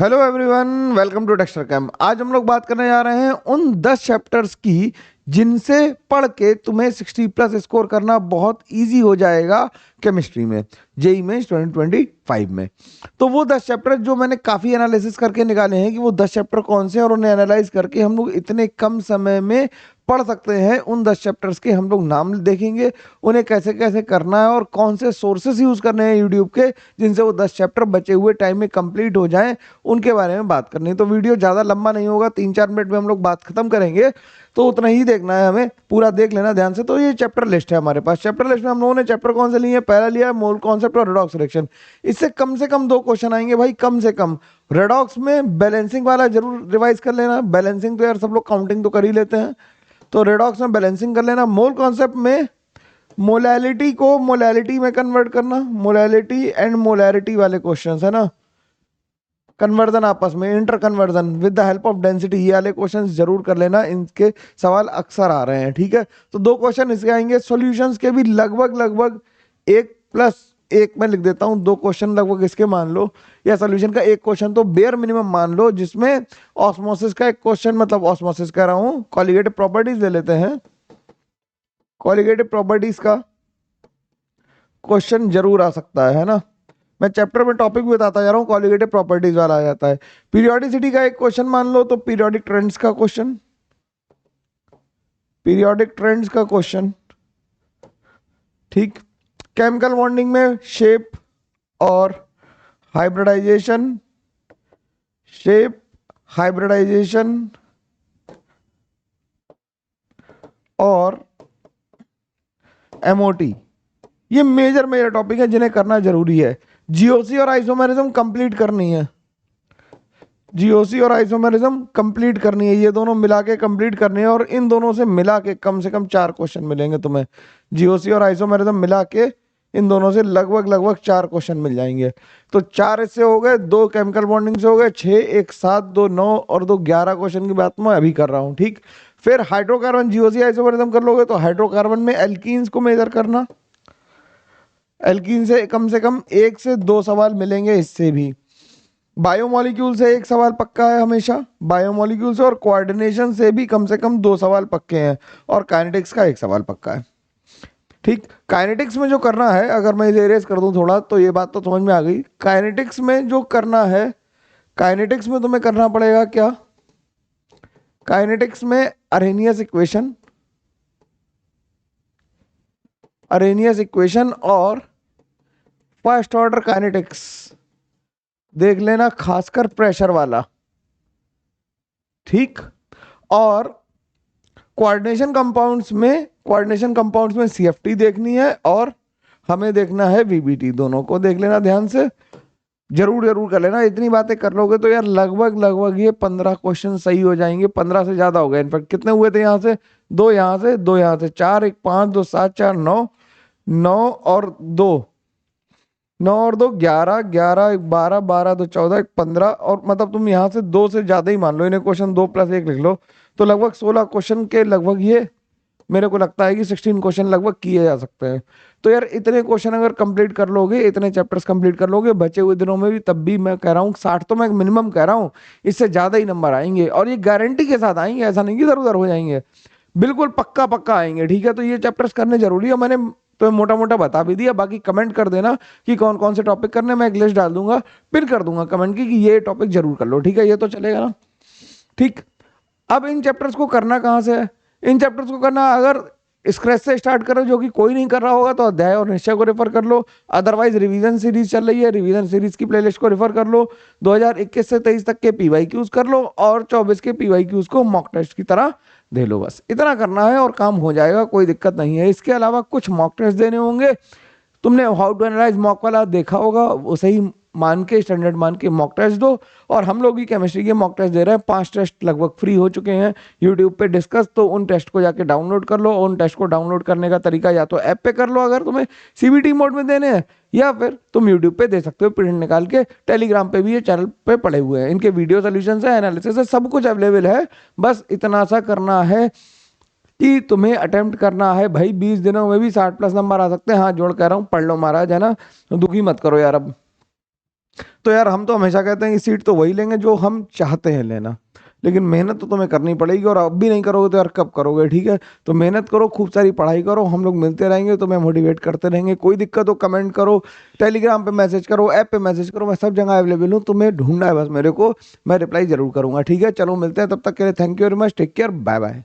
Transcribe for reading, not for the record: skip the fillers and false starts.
Hello everyone, welcome to Texture Camp. आज हम लोग बात करने जा रहे हैं उन 10 चैप्टर्स की जिनसे पढ़ के तुम्हें 60 प्लस स्कोर करना बहुत इजी हो जाएगा केमिस्ट्री में, जेई में 2025 में। तो वो 10 चैप्टर जो मैंने काफ़ी एनालिसिस करके निकाले हैं कि वो 10 चैप्टर कौन से हैं, और उन्हें एनालाइज करके हम लोग इतने कम समय में पढ़ सकते हैं। उन 10 चैप्टर्स के हम लोग नाम देखेंगे, उन्हें कैसे कैसे करना है और कौन से सोर्सेस यूज़ करने हैं यूट्यूब के जिनसे वो 10 चैप्टर बचे हुए टाइम में कंप्लीट हो जाएं, उनके बारे में बात करनी है। तो वीडियो ज़्यादा लंबा नहीं होगा, 3-4 मिनट में हम लोग बात खत्म करेंगे, तो उतना ही देखना है हमें, पूरा देख लेना ध्यान से। तो ये चैप्टर लिस्ट है हमारे पास। चैप्टर लिस्ट में हम लोगों ने चैप्टर कौन से लिए हैं? पहला लिया है मोल कॉन्सेप्ट और रेडॉक्स रिएक्शन। इससे कम से कम 2 क्वेश्चन आएंगे भाई, कम से कम। रेडॉक्स में बैलेंसिंग वाला जरूर रिवाइज कर लेना। बैलेंसिंग तो यार सब लोग काउंटिंग तो कर ही लेते हैं, तो रेडॉक्स में बैलेंसिंग कर लेना। मोल कॉन्सेप्ट में मोलैलिटी को मोलैलिटी में कन्वर्ट करना, मोलैलिटी एंड मोलैरिटी वाले क्वेश्चंस है ना, कन्वर्जन आपस में, inter conversion with the help of density, ये वाले क्वेश्चंस जरूर कर लेना, इनके सवाल अक्सर आ रहे हैं। ठीक है, तो 2 क्वेश्चन इसके आएंगे। सॉल्यूशंस के भी लगभग लगभग 1+1 में लिख देता हूँ, 2 क्वेश्चन लगभग इसके मान लो, या सोल्यूशन का 1 क्वेश्चन तो बेयर मिनिमम मान लो, जिसमें ऑस्मोसिस का 1 क्वेश्चन, मतलब ऑस्मोसिस कह रहा हूँ, कॉलिगेटिव प्रॉपर्टीज ले लेते हैं, कॉलिगेटिव प्रॉपर्टीज का क्वेश्चन जरूर आ सकता है ना। मैं चैप्टर में टॉपिक भी बताता जा रहा हूँ, कॉलिगेटिव प्रॉपर्टीज वाला आ जाता है। पीरियोडिसिटी का 1 क्वेश्चन मान लो, तो पीरियोडिक ट्रेंड्स का क्वेश्चन, पीरियोडिक ट्रेंड्स का क्वेश्चन। ठीक, केमिकल बॉन्डिंग में शेप और हाइब्रिडाइजेशन, शेप, हाइब्रिडाइजेशन और एमओटी, ये मेजर मेजर टॉपिक है जिन्हें करना जरूरी है। जीओसी और आइसोमेरिज्म कंप्लीट करनी है, जीओसी और आइसोमेरिज्म कंप्लीट करनी है, ये दोनों मिला के कंप्लीट करनी है, और इन दोनों से मिला के कम से कम 4 क्वेश्चन मिलेंगे तुम्हें। जीओसी और आइसोमेरिज्म मिला के इन दोनों से लगभग लगभग 4 क्वेश्चन मिल जाएंगे। तो 4 इससे हो गए, 2 केमिकल बॉन्डिंग से हो गए, 6, 1 7, 2 9 और 2 11 क्वेश्चन की बात मैं अभी कर रहा हूँ। ठीक, फिर हाइड्रोकार्बन जीओसी आइसोमेरिज्म कर लोगे तो हाइड्रोकार्बन में एल्कीन्स को मेजर करना, एल्कीन से कम 1 से 2 सवाल मिलेंगे इससे भी। बायोमोलिक्यूल से 1 सवाल पक्का है हमेशा, बायोमोलिक्यूल से, और कोऑर्डिनेशन से भी कम से कम 2 सवाल पक्के हैं, और काइनेटिक्स का 1 सवाल पक्का है। ठीक, काइनेटिक्स में जो करना है, अगर मैं इसे इरेज कर दूं थोड़ा, तो ये बात तो समझ में आ गई। काइनेटिक्स में जो करना है, काइनेटिक्स में तुम्हें करना पड़ेगा क्या? काइनेटिक्स में अरेनियस इक्वेशन, अरेनियस इक्वेशन और फर्स्ट ऑर्डर काइनेटिक्स देख लेना, खासकर प्रेशर वाला। ठीक, और कोऑर्डिनेशन कंपाउंड्स में सीएफटी देखनी है, और हमें देखना है वीबीटी, दोनों को देख लेना ध्यान से, जरूर जरूर कर लेना। इतनी बातें कर लोगे तो यार लगभग लगभग ये 15 क्वेश्चन सही हो जाएंगे, 15 से ज्यादा हो गए। इनफैक्ट कितने हुए थे यहाँ से? 2 यहाँ से, 2 यहाँ से, 4, 1 5, 2 7, 4 9, 9 और 2, 9 और 2 11, 11 1 12, 12 2 14, 1 15, और मतलब तुम यहाँ से 2 से ज्यादा ही मान लो, इन्हें क्वेश्चन 2+1 लिख लो, तो लगभग 16 क्वेश्चन के लगभग ये मेरे को लगता है कि 16 क्वेश्चन लगभग किए जा सकते हैं। तो यार इतने क्वेश्चन अगर कंप्लीट कर लोगे, इतने चैप्टर्स कंप्लीट कर लोगे बचे हुए दिनों में भी, तब भी मैं कह रहा हूँ 60 तो मैं मिनिमम कह रहा हूँ, इससे ज्यादा ही नंबर आएंगे, और ये गारंटी के साथ आएंगे, ऐसा नहीं कि इधर उधर हो जाएंगे, बिल्कुल पक्का पक्का आएंगे। ठीक है, तो ये चैप्टर्स करने जरूरी है, मैंने तो मोटा मोटा बता भी दिया। बाकी कमेंट कर देना कि कौन कौन से टॉपिक करने, मैं एक लिस्ट डाल दूंगा, पिन कर दूंगा कमेंट की कि ये टॉपिक जरूर कर लो। ठीक है, ये तो चलेगा ना। ठीक, अब इन चैप्टर्स को करना कहाँ से है? इन चैप्टर्स को करना अगर स्क्रैच से स्टार्ट करो, जो कि कोई नहीं कर रहा होगा, तो अध्याय और निश्चय को रेफर कर लो। अदरवाइज रिवीजन सीरीज चल रही है, रिवीजन सीरीज की प्लेलिस्ट को रेफर कर लो। 2021 से 23 तक के पीवाईक्यूज कर लो, और 24 के पीवाईक्यूज को मॉक टेस्ट की तरह दे लो। बस इतना करना है और काम हो जाएगा, कोई दिक्कत नहीं है। इसके अलावा कुछ मॉक टेस्ट देने होंगे, तुमने हाउ टू एनालाइज मॉक वाला देखा होगा, वो सही मान के, स्टैंडर्ड मान के मॉक टेस्ट दो। और हम लोग भी केमिस्ट्री के मॉक टेस्ट दे रहे हैं, 5 टेस्ट लगभग फ्री हो चुके हैं यूट्यूब पे डिस्कस, तो उन टेस्ट को जाके डाउनलोड कर लो। उन टेस्ट को डाउनलोड करने का तरीका या तो ऐप पे कर लो अगर तुम्हें सीबीटी मोड में देने हैं, या फिर तुम यूट्यूब पे दे सकते हो प्रिंट निकाल के। टेलीग्राम पे भी ये चैनल पे पड़े हुए हैं, इनके वीडियो सोल्यूशन है, एनालिसिस है, सब कुछ अवेलेबल है। बस इतना सा करना है कि तुम्हें अटेम्प्ट करना है भाई, 20 दिनों में भी 60 प्लस नंबर आ सकते हैं। हाँ जोड़ कह रहा हूँ, पढ़ लो महाराज, है ना, दुखी मत करो यार अब। तो यार हम तो हमेशा कहते हैं कि सीट तो वही लेंगे जो हम चाहते हैं लेना, लेकिन मेहनत तो तुम्हें करनी पड़ेगी, और अब भी नहीं करोगे तो यार कब करोगे? ठीक है, तो मेहनत करो, खूब सारी पढ़ाई करो, हम लोग मिलते रहेंगे, तुम्हें मोटिवेट करते रहेंगे। कोई दिक्कत हो कमेंट करो, टेलीग्राम पे मैसेज करो, ऐप पे मैसेज करो, मैं सब जगह अवेलेबल हूँ, तुम्हें ढूंढना है बस मेरे को, मैं रिप्लाई जरूर करूंगा। ठीक है, चलो मिलते हैं, तब तक के लिए thank you very much, take care, bye bye.